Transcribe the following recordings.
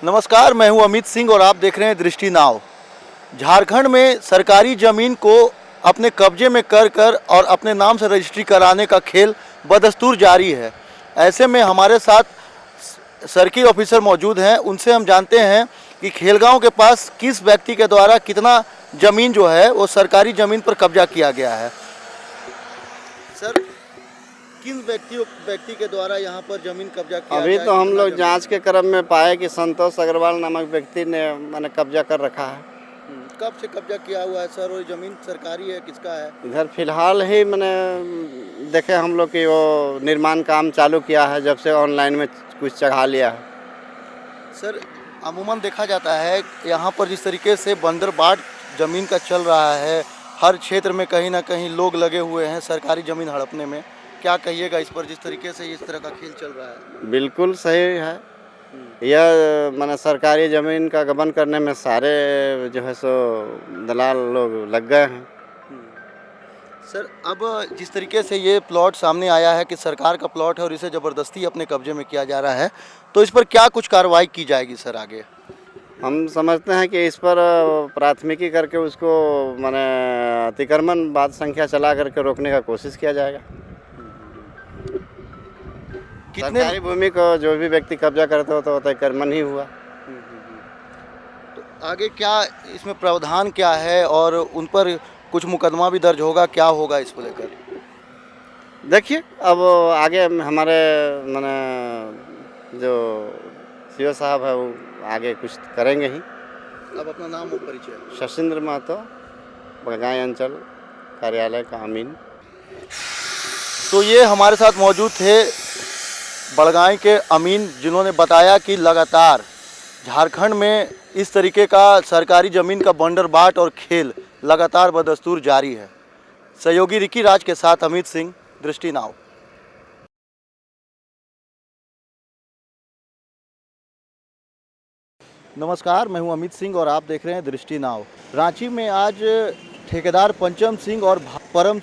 नमस्कार, मैं हूं अमित सिंह और आप देख रहे हैं दृष्टि नाव। झारखंड में सरकारी ज़मीन को अपने कब्जे में कर और अपने नाम से रजिस्ट्री कराने का खेल बदस्तूर जारी है। ऐसे में हमारे साथ सर्किल ऑफिसर मौजूद हैं, उनसे हम जानते हैं कि खेलगांव के पास किस व्यक्ति के द्वारा कितना ज़मीन जो है वो सरकारी ज़मीन पर कब्जा किया गया है। सर, किन व्यक्ति के द्वारा यहाँ पर ज़मीन कब्जा किया अभी गया तो हम लोग जांच के क्रम में पाए कि संतोष अग्रवाल नामक व्यक्ति ने मैंने कब्जा कर रखा है। कब से कब्जा किया हुआ है सर, और ज़मीन सरकारी है किसका है? इधर फिलहाल ही मैंने देखे हम लोग कि वो निर्माण काम चालू किया है, जब से ऑनलाइन में कुछ चढ़ा लिया है। सर, अमूमन देखा जाता है यहाँ पर जिस तरीके से बंदर बाट ज़मीन का चल रहा है, हर क्षेत्र में कहीं ना कहीं लोग लगे हुए हैं सरकारी ज़मीन हड़पने में। क्या कहिएगा इस पर, जिस तरीके से इस तरह का खेल चल रहा है? बिल्कुल सही है। यह मैंने सरकारी ज़मीन का गबन करने में सारे जो है सो दलाल लोग लग गए हैं। सर, अब जिस तरीके से ये प्लॉट सामने आया है कि सरकार का प्लॉट है और इसे ज़बरदस्ती अपने कब्जे में किया जा रहा है, तो इस पर क्या कुछ कार्रवाई की जाएगी सर आगे? हम समझते हैं कि इस पर प्राथमिकी करके उसको माने अतिक्रमण बाद संख्या चला करके रोकने का कोशिश किया जाएगा। कितने सरकारी भूमि को जो भी व्यक्ति कब्जा करता हो तो अतिक्रमण ही हुआ। तो आगे क्या इसमें प्रावधान क्या है और उन पर कुछ मुकदमा भी दर्ज होगा, क्या होगा इसको लेकर? देखिए, अब आगे हमारे माने जो सीओ साहब है वो आगे कुछ करेंगे ही। अब अपना नाम और परिचय। शशिंद्र महतो, बड़गांव अंचल कार्यालय का अमीन। तो ये हमारे साथ मौजूद थे बड़गांव के अमीन, जिन्होंने बताया कि लगातार झारखंड में इस तरीके का सरकारी ज़मीन का बंदरबाट और खेल लगातार बदस्तूर जारी है। सहयोगी रिकी राज के साथ अमित सिंह, दृष्टि नाव। नमस्कार, मैं हूं अमित सिंह और आप देख रहे हैं दृष्टि नाव। रांची में आज ठेकेदार पंचम सिंह और परम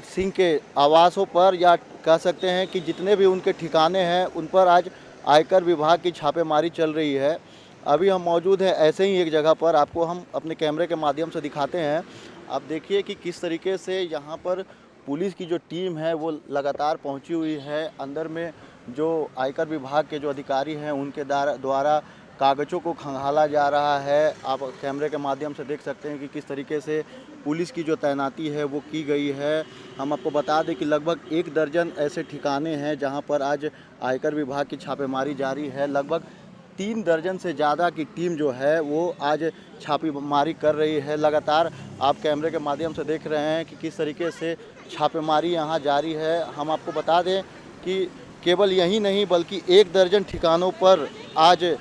सिंह के आवासों पर, या कह सकते हैं कि जितने भी उनके ठिकाने हैं उन पर आज आयकर विभाग की छापेमारी चल रही है। अभी हम मौजूद हैं ऐसे ही एक जगह पर, आपको हम अपने कैमरे के माध्यम से दिखाते हैं। आप देखिए कि किस तरीके से यहाँ पर पुलिस की जो टीम है वो लगातार पहुँची हुई है। अंदर में जो आयकर विभाग के जो अधिकारी हैं उनके द्वारा कागज़ों को खंगाला जा रहा है। आप कैमरे के माध्यम से देख सकते हैं कि किस तरीके से पुलिस की जो तैनाती है वो की गई है। हम आपको बता दें कि लगभग 1 दर्जन ऐसे ठिकाने हैं जहां पर आज आयकर विभाग की छापेमारी जारी है। लगभग 3 दर्जन से ज़्यादा की टीम जो है वो आज छापेमारी कर रही है। लगातार आप कैमरे के माध्यम से देख रहे हैं कि किस तरीके से छापेमारी यहाँ जारी है। हम आपको बता दें कि केवल यही नहीं बल्कि 1 दर्जन ठिकानों पर आज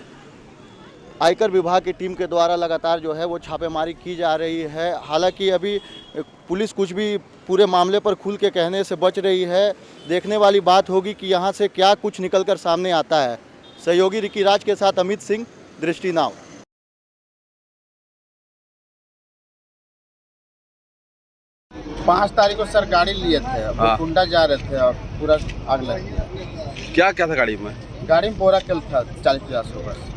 आयकर विभाग की टीम के द्वारा लगातार जो है वो छापेमारी की जा रही है। हालांकि अभी पुलिस कुछ भी पूरे मामले पर खुल के कहने से बच रही है। देखने वाली बात होगी कि यहाँ से क्या कुछ निकलकर सामने आता है। सहयोगी रिकी राज के साथ अमित सिंह, दृष्टि नाव। 5 तारीख को सर गाड़ी लिए थे, वो कुंडा जा रहे थे और पूरा आग लग गया। क्या क्या था गाड़ी में? गाड़ी में बोरा कल था 40-50 को बस।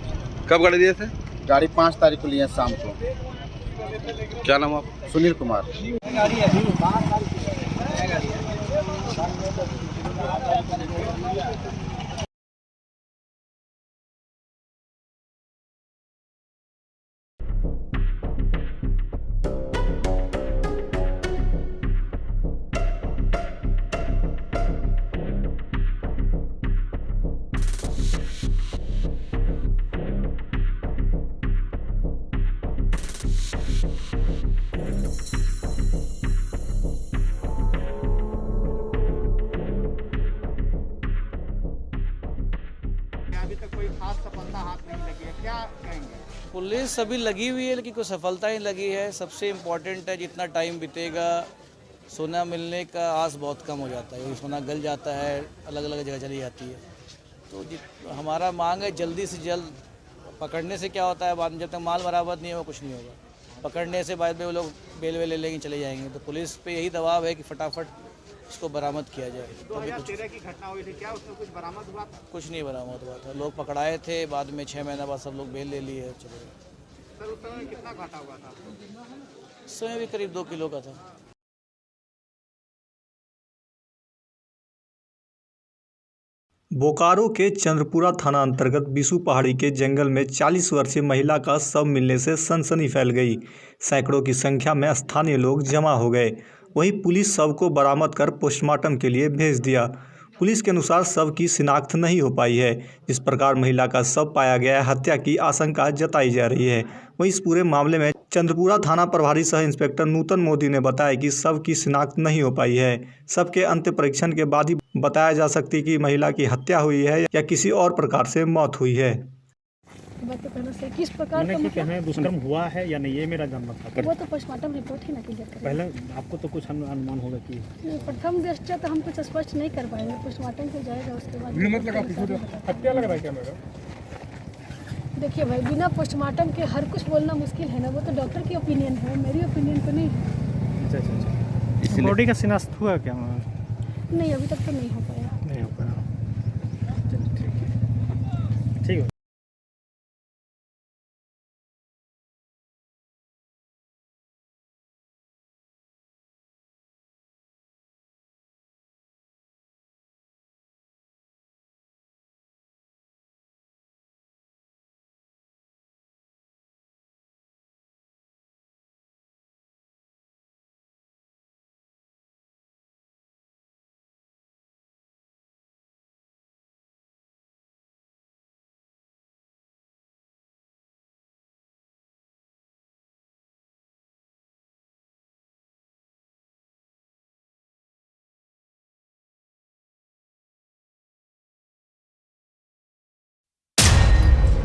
कब गाड़ी दिए थे? गाड़ी 5 तारीख को लिए शाम को। क्या नाम आप? सुनील कुमार। अभी तक कोई खास सफलता हाथ नहीं लगी है, क्या कहेंगे? पुलिस अभी लगी हुई है लेकिन कोई सफलता नहीं लगी है। सबसे इम्पोर्टेंट है जितना टाइम बीतेगा सोना मिलने का आस बहुत कम हो जाता है। सोना गल जाता है, अलग अलग जगह चली जाती है। तो हमारा मांग है जल्दी से जल्द पकड़ने से क्या होता है, बाद में जब तक माल बराबर नहीं होगा कुछ नहीं होगा। पकड़ने से बाद में वो लोग बेल वेल ले लेंगे चले जाएंगे। तो पुलिस पे यही दबाव है कि फटाफट उसको बरामद किया जाए। तो अभी 2013 की घटना हुई थी, क्या उसमें कुछ बरामद हुआ था? कुछ नहीं बरामद हुआ था। लोग पकड़ाए थे, बाद में 6 महीने बाद सब लोग बेल ले लिए, चले गए। सर उस समय कितना घाटा हुआ था? इस समय भी करीब 2 किलो का था। बोकारो के चंद्रपुरा थाना अंतर्गत बिशु पहाड़ी के जंगल में 40 वर्षीय महिला का शव मिलने से सनसनी फैल गई। सैकड़ों की संख्या में स्थानीय लोग जमा हो गए। वहीं पुलिस शव को बरामद कर पोस्टमार्टम के लिए भेज दिया। पुलिस के अनुसार शव की शिनाख्त नहीं हो पाई है। जिस प्रकार महिला का शव पाया गया है, हत्या की आशंका जताई जा रही है। वहीं इस पूरे मामले में चंद्रपुरा थाना प्रभारी सह इंस्पेक्टर नूतन मोदी ने बताया कि शव की शिनाख्त नहीं हो पाई है। शव के अंत्य परीक्षण के बाद ही बताया जा सकती है कि महिला की हत्या हुई है या किसी और प्रकार से मौत हुई है। बात तो कहना सही, किस प्रकार का मतलब दुष्कर्म हुआ है या नहीं, ये मेरा जानना था। वो तो पोस्टमार्टम रिपोर्ट ही ना क्लियर करें। पहले आपको तो कुछ अनुमान होगा कि प्रथम दृष्टया तो हम कुछ स्पष्ट नहीं कर पाएंगे, पोस्टमार्टम से जाएगा उसके बाद। हत्या लग रहा है क्या मेरा? देखिए भाई, बिना पोस्टमार्टम के हर कुछ बोलना मुश्किल है ना। वो तो डॉक्टर की ओपिनियन है, मेरी ओपिनियन तो नहीं है। अच्छा। बॉडी का शिनाख्त हुआ क्या? नहीं, अभी तक तो नहीं हो पाया। नहीं हो पाया। ठीक है।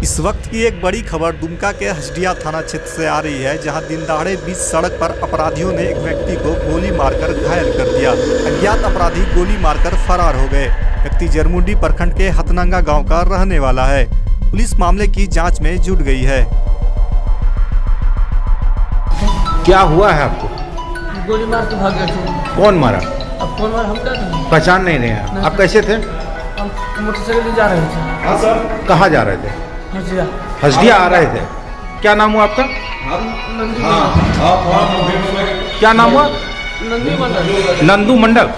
इस वक्त की एक बड़ी खबर दुमका के हसडिया थाना क्षेत्र से आ रही है, जहां दिन दहाड़े बीच सड़क पर अपराधियों ने एक व्यक्ति को गोली मारकर घायल कर दिया। अज्ञात अपराधी गोली मारकर फरार हो गए। व्यक्ति जरमुंडी प्रखंड के हथनंगा गांव का रहने वाला है। पुलिस मामले की जांच में जुट गई है। क्या हुआ है आपको? गोली मार के भाग गए थे। कौन मारा? अब कौन मारा हम क्या करें? पहचान नहीं रहे हैं। आप कैसे थे? हम मोटरसाइकिल जा रहे थे। हाँ सर। कहाँ जा रहे थे? हसडिया। हसडिया आ रहे थे। क्या नाम हुआ आपका? क्या नाम हुआ? नंदी मंडल। नंदू मंडल।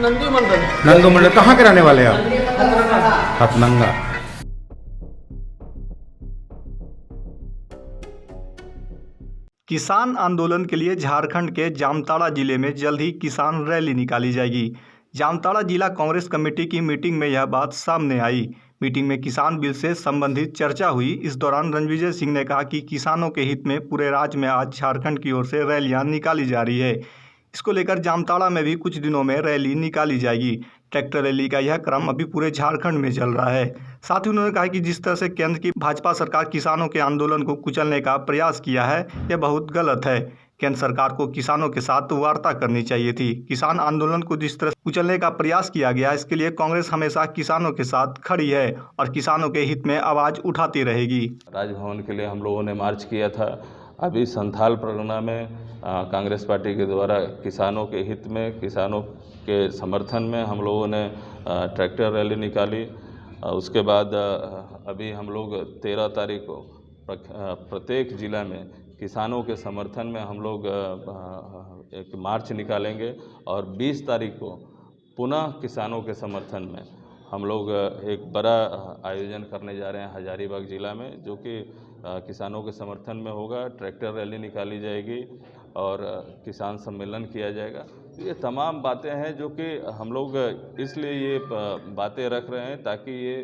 नंदी मंडल। नंदू मंडल कहाँ के रहने वाले हैं आप? हथनंगा। किसान आंदोलन के लिए झारखंड के जामताड़ा जिले में जल्द ही किसान रैली निकाली जाएगी। जामताड़ा जिला कांग्रेस कमेटी की मीटिंग में यह बात सामने आई। मीटिंग में किसान बिल से संबंधित चर्चा हुई। इस दौरान रणविजय सिंह ने कहा कि किसानों के हित में पूरे राज्य में आज झारखंड की ओर से रैलियां निकाली जा रही है। इसको लेकर जामताड़ा में भी कुछ दिनों में रैली निकाली जाएगी। ट्रैक्टर रैली का यह क्रम अभी पूरे झारखंड में चल रहा है। साथ ही उन्होंने कहा कि जिस तरह से केंद्र की भाजपा सरकार किसानों के आंदोलन को कुचलने का प्रयास किया है, यह बहुत गलत है। केंद्र सरकार को किसानों के साथ वार्ता करनी चाहिए थी। किसान आंदोलन को जिस तरह कुचलने का प्रयास किया गया, इसके लिए कांग्रेस हमेशा किसानों के साथ खड़ी है और किसानों के हित में आवाज़ उठाती रहेगी। राजभवन के लिए हम लोगों ने मार्च किया था। अभी संथाल परगना में कांग्रेस पार्टी के द्वारा किसानों के हित में, किसानों के समर्थन में हम लोगों ने ट्रैक्टर रैली निकाली। उसके बाद अभी हम लोग 13 तारीख को प्रत्येक जिला में किसानों के समर्थन में हम लोग एक मार्च निकालेंगे और 20 तारीख को पुनः किसानों के समर्थन में हम लोग एक बड़ा आयोजन करने जा रहे हैं हजारीबाग जिला में, जो कि किसानों के समर्थन में होगा। ट्रैक्टर रैली निकाली जाएगी और किसान सम्मेलन किया जाएगा। ये तमाम बातें हैं जो कि हम लोग इसलिए ये बातें रख रहे हैं ताकि ये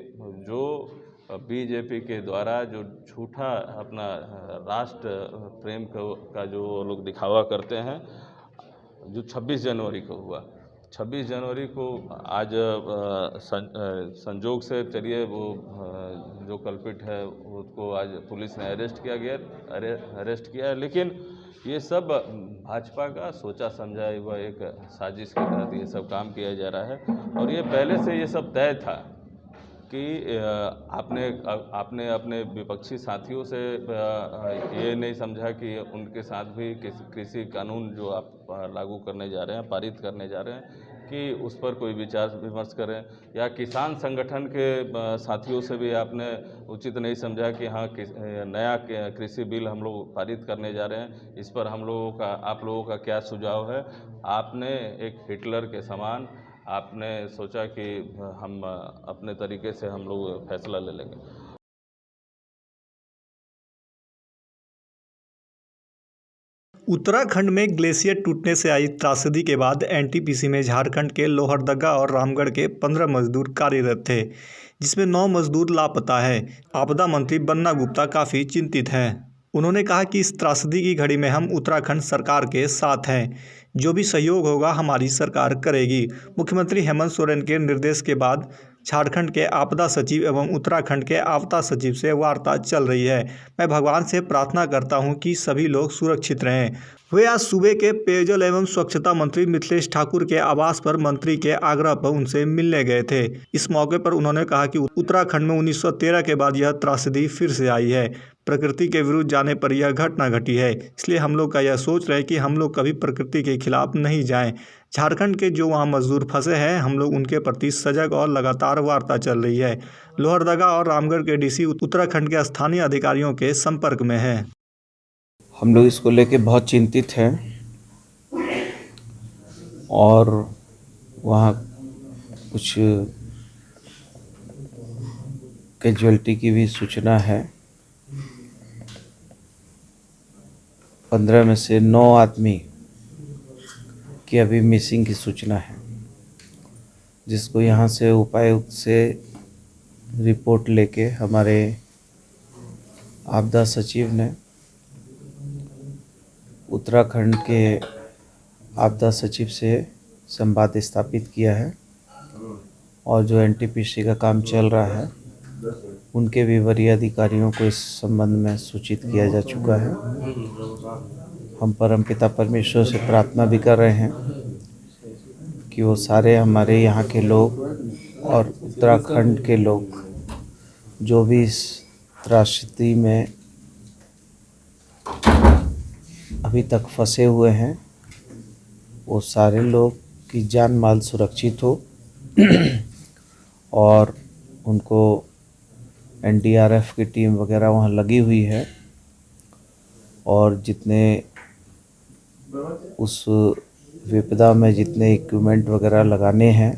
जो बीजेपी के द्वारा जो झूठा अपना राष्ट्र प्रेम का जो लोग दिखावा करते हैं, जो 26 जनवरी को हुआ, 26 जनवरी को आज संजोग से चलिए वो जो कल्पिट है उसको आज पुलिस ने अरेस्ट किया है, लेकिन ये सब भाजपा का सोचा समझा हुआ एक साजिश के तहत ये सब काम किया जा रहा है। और ये पहले से ये सब तय था कि आपने अपने विपक्षी साथियों से ये नहीं समझा कि उनके साथ भी कृषि कानून जो आप लागू करने जा रहे हैं, पारित करने जा रहे हैं, कि उस पर कोई विचार विमर्श करें, या किसान संगठन के साथियों से भी आपने उचित नहीं समझा कि हाँ नया कृषि बिल हम लोग पारित करने जा रहे हैं, इस पर आप लोगों का क्या सुझाव है। आपने एक हिटलर के समान आपने सोचा कि हम अपने तरीके से हम लोग फैसला ले लेंगे। उत्तराखंड में ग्लेशियर टूटने से आई त्रासदी के बाद एनटीपीसी में झारखंड के लोहरदगा और रामगढ़ के 15 मजदूर कार्यरत थे, जिसमें 9 मजदूर लापता है। आपदा मंत्री बन्ना गुप्ता काफ़ी चिंतित हैं। उन्होंने कहा कि इस त्रासदी की घड़ी में हम उत्तराखंड सरकार के साथ हैं, जो भी सहयोग होगा हमारी सरकार करेगी। मुख्यमंत्री हेमंत सोरेन के निर्देश के बाद झारखंड के आपदा सचिव एवं उत्तराखंड के आपदा सचिव से वार्ता चल रही है। मैं भगवान से प्रार्थना करता हूं कि सभी लोग सुरक्षित रहें। वे आज सूबे के पेयजल एवं स्वच्छता मंत्री मिथिलेश ठाकुर के आवास पर मंत्री के आग्रह पर उनसे मिलने गए थे। इस मौके पर उन्होंने कहा कि उत्तराखंड में 1913 के बाद यह त्रासदी फिर से आई है। प्रकृति के विरुद्ध जाने पर यह घटना घटी है, इसलिए हम लोग का यह सोच रहे कि हम लोग कभी प्रकृति के खिलाफ नहीं जाएं। झारखंड के जो वहां मजदूर फंसे हैं, हम लोग उनके प्रति सजग और लगातार वार्ता चल रही है। लोहरदगा और रामगढ़ के डीसी उत्तराखंड के स्थानीय अधिकारियों के संपर्क में हैं। हम लोग इसको लेके बहुत चिंतित हैं और वहाँ कुछ कैजुअल्टी की भी सूचना है। 15 में से 9 आदमी की अभी मिसिंग की सूचना है, जिसको यहाँ से उपायुक्त से रिपोर्ट लेके हमारे आपदा सचिव ने उत्तराखंड के आपदा सचिव से संवाद स्थापित किया है और जो एनटीपीसी का काम चल रहा है उनके भी वरीय अधिकारियों को इस संबंध में सूचित किया जा चुका है। हम परमपिता परमेश्वर से प्रार्थना भी कर रहे हैं कि वो सारे हमारे यहाँ के लोग और उत्तराखंड के लोग जो भी इस त्रासदी में अभी तक फंसे हुए हैं, वो सारे लोग की जान माल सुरक्षित हो और उनको एनडीआरएफ की टीम वगैरह वहाँ लगी हुई है और जितने उस विपदा में जितने इक्विपमेंट वगैरह लगाने हैं,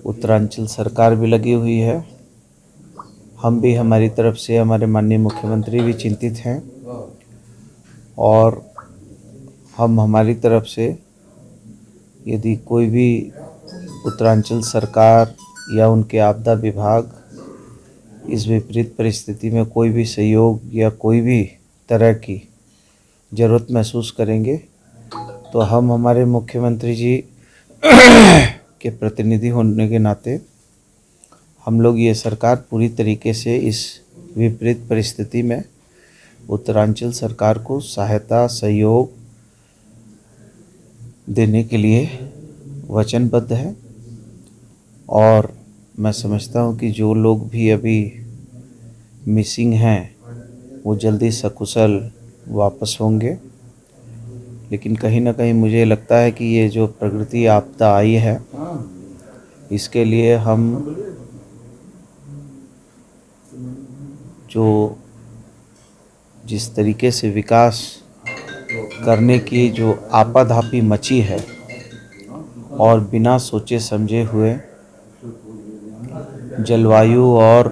उत्तरांचल सरकार भी लगी हुई है। हम भी हमारी तरफ से, हमारे माननीय मुख्यमंत्री भी चिंतित हैं और हम हमारी तरफ से यदि कोई भी उत्तरांचल सरकार या उनके आपदा विभाग इस विपरीत परिस्थिति में कोई भी सहयोग या कोई भी तरह की ज़रूरत महसूस करेंगे तो हम हमारे मुख्यमंत्री जी के प्रतिनिधि होने के नाते हम लोग ये सरकार पूरी तरीके से इस विपरीत परिस्थिति में उत्तरांचल सरकार को सहायता सहयोग देने के लिए वचनबद्ध है। और मैं समझता हूँ कि जो लोग भी अभी मिसिंग हैं वो जल्दी सकुशल वापस होंगे, लेकिन कहीं ना कहीं मुझे लगता है कि ये जो प्रकृति आपदा आई है इसके लिए हम जो जिस तरीके से विकास करने की जो आपाधापी मची है और बिना सोचे समझे हुए जलवायु और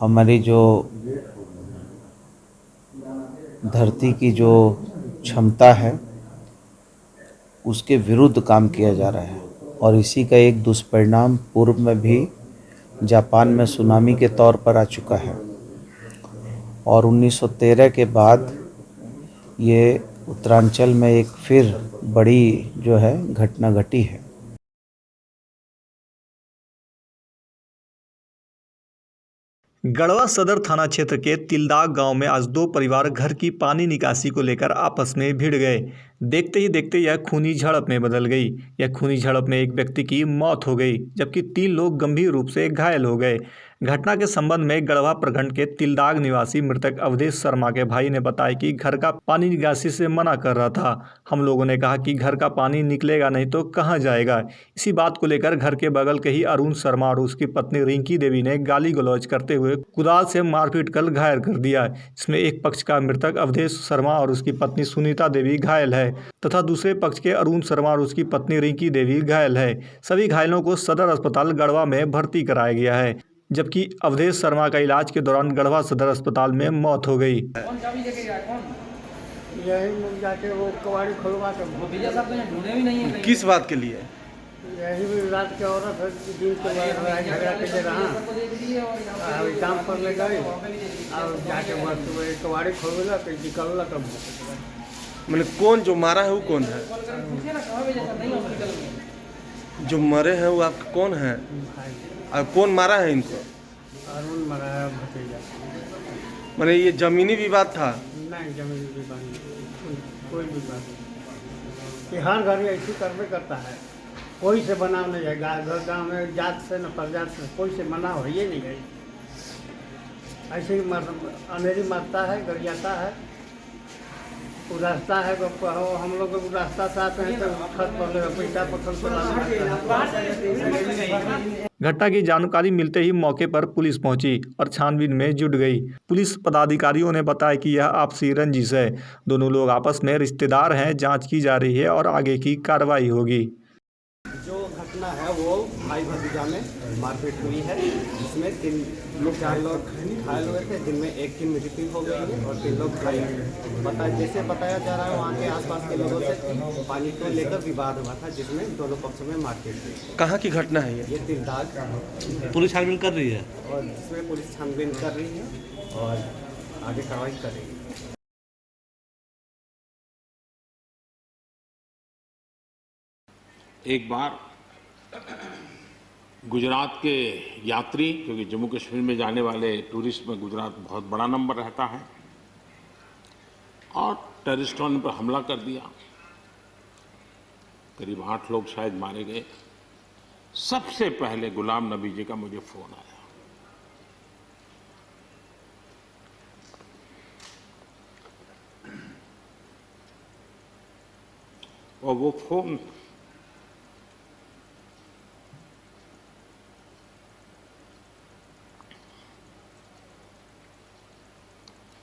हमारी जो धरती की जो क्षमता है उसके विरुद्ध काम किया जा रहा है और इसी का एक दुष्परिणाम पूर्व में भी जापान में सुनामी के तौर पर आ चुका है और 1913 के बाद ये उत्तरांचल में एक फिर बड़ी जो है घटना घटी है। गढ़वा सदर थाना क्षेत्र के तिलदाग गांव में आज 2 परिवार घर की पानी निकासी को लेकर आपस में भिड़ गए। देखते ही देखते यह खूनी झड़प में बदल गई। यह खूनी झड़प में एक व्यक्ति की मौत हो गई, जबकि 3 लोग गंभीर रूप से घायल हो गए। घटना के संबंध में गढ़वा प्रखंड के तिलदाग निवासी मृतक अवधेश शर्मा के भाई ने बताया कि घर का पानी निकासी से मना कर रहा था। हम लोगों ने कहा कि घर का पानी निकलेगा नहीं तो कहां जाएगा। इसी बात को लेकर घर के बगल के ही अरुण शर्मा और उसकी पत्नी रिंकी देवी ने गाली गलौज करते हुए कुदाल से मारपीट कर घायल कर दिया। इसमें एक पक्ष का मृतक अवधेश शर्मा और उसकी पत्नी सुनीता देवी घायल है तथा दूसरे पक्ष के अरुण शर्मा और उसकी पत्नी रिंकी देवी घायल है। सभी घायलों को सदर अस्पताल गढ़वा में भर्ती कराया गया है, जबकि अवधेश शर्मा का इलाज के दौरान गढ़वा सदर अस्पताल में मौत हो गई। यही जाके वो कबाड़ी खुलवा के किस बात के लिए? यही भी रात के औरत है, दिन के बाद झगड़ा के रहा काम पर ले गई और जाके बस कबाड़ी खोला तो निकल तब मैंने कौन जो मारा है वो कौन है? जो मरे हैं वो आपका कौन है और कौन मारा है इनको? अरुण मरा है भतीजा। मैंने ये जमीनी विवाद था? नहीं, जमीनी विवाद नहीं, कोई विवाद नहीं। कि हर घर ऐसी करबे करता है, कोई से बनाव नहीं है। गाँव में जात से न प्रजात से कोई से बनाव है ये नहीं है। ऐसे ही अनेरी मरता है, गरियाता है, रास्ता है। हम लोग रास्ता से आते हैं तो छत पर पैसा पत्थर पर। घटना की जानकारी मिलते ही मौके पर पुलिस पहुंची और छानबीन में जुट गई। पुलिस पदाधिकारियों ने बताया कि यह आपसी रंजिश है, दोनों लोग आपस में रिश्तेदार हैं। जांच की जा रही है और आगे की कार्रवाई होगी। जो घटना है वो भाई भतीजा में मारपीट हुई है, जिसमें 4 लोग घायल हुए थे, जिनमें एक की मृत्यु हो गई है और 3 लोग घायल। जैसे बताया जा रहा है वहाँ के आसपास के लोगों से पानी को लेकर विवाद हुआ था, जिसमें दोनों पक्षों में मारपीट हुई। कहाँ की घटना है ये तिलदाग। पुलिस छानबीन कर रही है और जिसमें पुलिस छानबीन कर रही है और आगे कार्रवाई कर रही है। एक बार गुजरात के यात्री, क्योंकि जम्मू कश्मीर में जाने वाले टूरिस्ट में गुजरात बहुत बड़ा नंबर रहता है, और टेररिस्टों ने पर हमला कर दिया। करीब 8 लोग शायद मारे गए। सबसे पहले गुलाम नबी जी का मुझे फोन आया। और वो फोन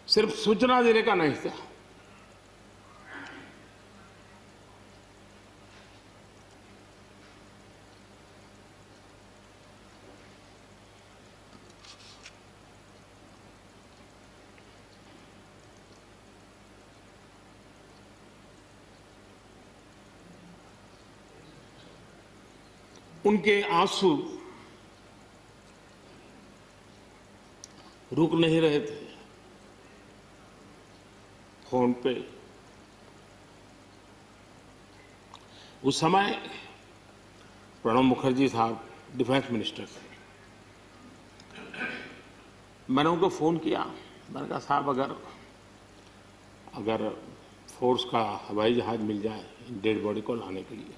सिर्फ सूचना देने का नहीं था, उनके आंसू रुक नहीं रहे थे। फोन पे उस समय प्रणब मुखर्जी साहब डिफेंस मिनिस्टर थे। मैंने उनको फ़ोन किया, मैंने कहा साहब अगर फोर्स का हवाई जहाज मिल जाए डेड बॉडी को लाने के लिए।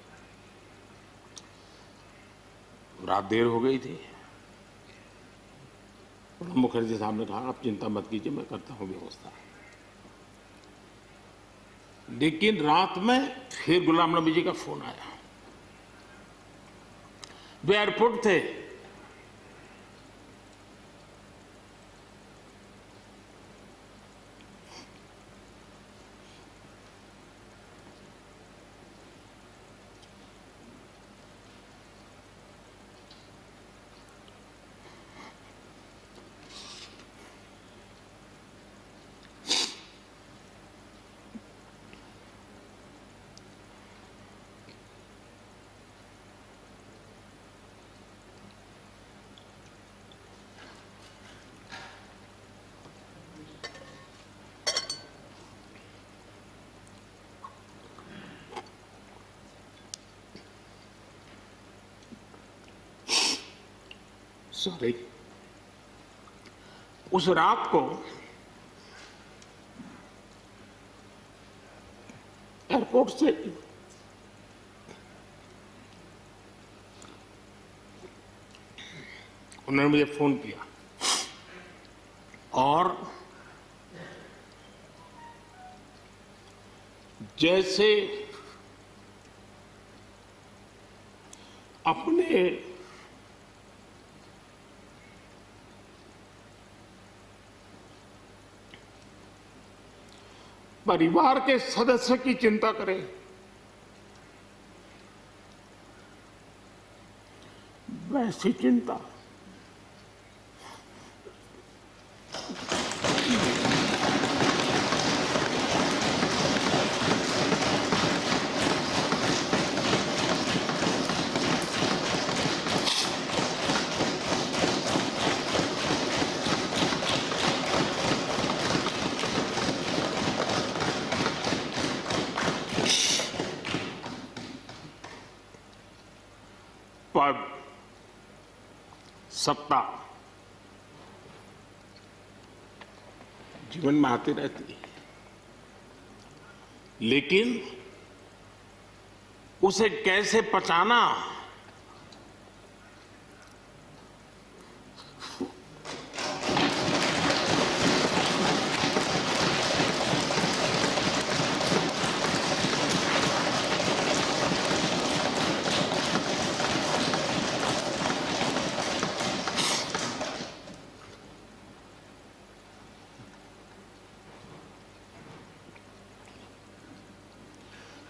रात देर हो गई थी। प्रणब मुखर्जी साहब ने कहा आप चिंता मत कीजिए, मैं करता हूँ व्यवस्था। लेकिन रात में फिर गुलाम नबी जी का फोन आया। वे एयरपोर्ट थे। सॉरी, उस रात को एयरपोर्ट से उन्होंने मुझे फोन किया। और जैसे अपने परिवार के सदस्य की चिंता करें, वैसी चिंता पद, सत्ता जीवन में आती रहती है, लेकिन उसे कैसे पचाना,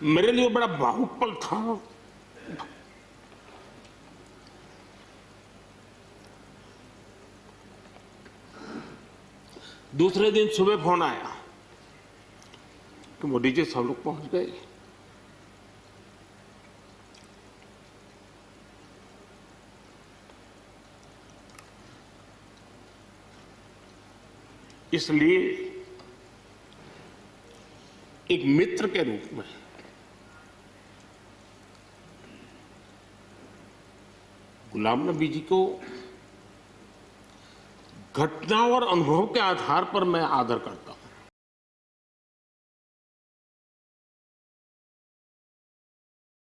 मेरे लिए बड़ा भावुक पल था। दूसरे दिन सुबह फोन आया कि मोदी जी सब लोग पहुंच गए। इसलिए एक मित्र के रूप में गुलाम नबी जी को घटना और अनुभव के आधार पर मैं आदर करता हूं।